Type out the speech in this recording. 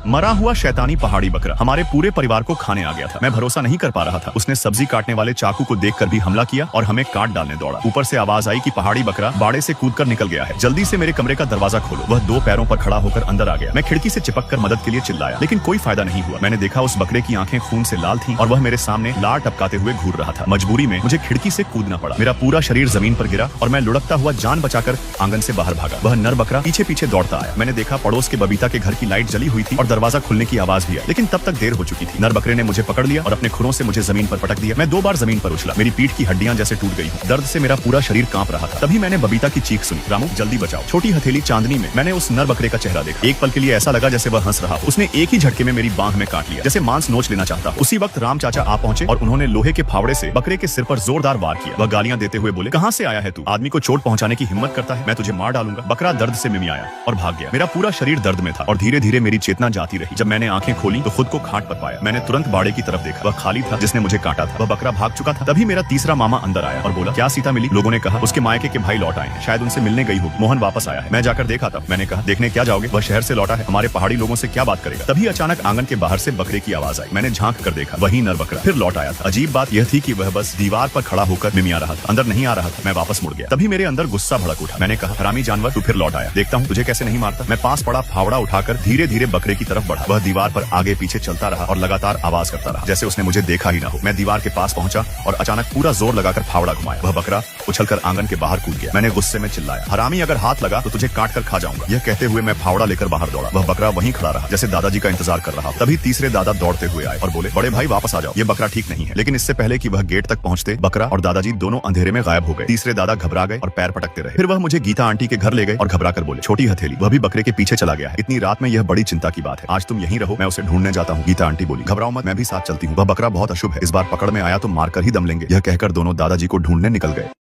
मरा हुआ शैतानी पहाड़ी बकरा हमारे पूरे परिवार को खाने आ गया था। मैं भरोसा नहीं कर पा रहा था। उसने सब्जी काटने वाले चाकू को देखकर भी हमला किया और हमें काट डालने दौड़ा। ऊपर से आवाज आई कि पहाड़ी बकरा बाड़े से कूदकर निकल गया है, जल्दी से मेरे कमरे का दरवाजा खोलो। वह दो पैरों पर खड़ा होकर अंदर आ गया। मैं खिड़की से चिपककर मदद के लिए चिल्लाया, लेकिन कोई फायदा नहीं हुआ। मैंने देखा उस बकरे की आंखें खून से लाल थीं और वह मेरे सामने लार टपकाते हुए घूर रहा था। मजबूरी में मुझे खिड़की से कूदना पड़ा। मेरा पूरा शरीर जमीन पर गिरा और मैं लुढ़कता हुआ जान बचाकर आंगन से बाहर भागा। वह नर बकरा पीछे पीछे दौड़ता आया। मैंने देखा पड़ोस के बबीता के घर की लाइट जली हुई थी और दरवाजा खुलने की आवाज भी आई, लेकिन तब तक देर हो चुकी थी। नर बकरे ने मुझे पकड़ लिया और अपने खुरों से मुझे जमीन पर पटक दिया। मैं 2 बार जमीन पर उछला। मेरी पीठ की हड्डियां जैसे टूट गई हूं। दर्द से मेरा पूरा शरीर कांप रहा था। तभी मैंने बबीता की चीख सुनी, रामू जल्दी बचाओ। छोटी हथेली चांदनी में मैंने उस नर बकरे का चेहरा देखा। एक पल के लिए ऐसा लगा जैसे वह हंस रहा हो। उसने एक ही झटके में मेरी बांह में काट लिया, जैसे मांस नोच लेना चाहता हो। उसी वक्त राम चाचा आ पहुंचे और उन्होंने लोहे के फावड़े से बकरे के सिर पर जोरदार वार किया। वह गालियां देते हुए बोले, कहां से आया है तू? आदमी को चोट पहुंचाने की हिम्मत करता है, मैं तुझे मार डालूंगा। बकरा दर्द से मिमियाया और भाग गया। मेरा पूरा शरीर दर्द में था और धीरे धीरे मेरी चेतना जाती रही। जब मैंने आंखें खोली तो खुद को खाट पर पाया। मैंने तुरंत बाड़े की तरफ देखा। वह खाली था जिसने मुझे काटा था। वह बकरा भाग चुका था। तभी मेरा तीसरा मामा अंदर आया और बोला, क्या सीता मिली? लोगों ने कहा उसके मायके के भाई लौट आए हैं, शायद उनसे मिलने गई होगी। मोहन वापस आया है, मैं जाकर देखा था। मैंने कहा, देखने क्या जाओगे? वह शहर से लौटा है, हमारे पहाड़ी लोगों से क्या बात करेगा? तभी अचानक आंगन के बाहर से बकरे की आवाज आई। मैंने झांक कर देखा, वही नर बकरा फिर लौट आया था। अजीब बात यह थी कि वह बस दीवार पर खड़ा होकर मिमिया रहा था, अंदर नहीं आ रहा था। मैं वापस मुड़ गया। तभी मेरे अंदर गुस्सा भड़क उठा। मैंने कहा, हरामी जानवर, तू फिर लौट आया, देखता हूँ तुझे कैसे नहीं मारता। मैं पास पड़ा फावड़ा उठाकर धीरे धीरे बकरे की तरफ बढ़ा। वह दीवार पर आगे पीछे चलता रहा और लगातार आवाज करता रहा, जैसे उसने मुझे देखा ही ना हो। मैं दीवार के पास पहुंचा और अचानक पूरा जोर लगाकर फावड़ा घुमाया। वह बकरा उछलकर आंगन के बाहर कूद गया। मैंने गुस्से में चिल्लाया, हरामी, अगर हाथ लगा तो तुझे काट कर खा जाऊंगा। यह कहते हुए मैं फावड़ा लेकर बाहर दौड़ा। वह बकरा वहीं खड़ा रहा, जैसे दादाजी का इंतजार कर रहा। तभी तीसरे दादा दौड़ते हुए आए और बोले, बड़े भाई वापस आ जाओ, ये बकरा ठीक नहीं है। लेकिन इससे पहले कि वह गेट तक पहुंचते, बकरा और दादाजी दोनों अंधेरे में गायब हो गए। तीसरे दादा घबरा गए और पैर पटकते रहे। फिर वह मुझे गीता आंटी के घर ले गए और घबरा कर बोले, छोटी हथेली, वह भी बकरे के पीछे चला गया है। इतनी रात में यह बड़ी चिंता की बात है। आज तुम यहीं रहो, मैं उसे ढूंढने जाता हूँ। गीता आंटी बोली, घबराओ मत, मैं भी साथ चलती हूँ। वह बकरा बहुत अशुभ है, इस बार पकड़ में आया तो मार कर ही दम लेंगे। यह कहकर दोनों दादाजी को ढूंढने निकल गए।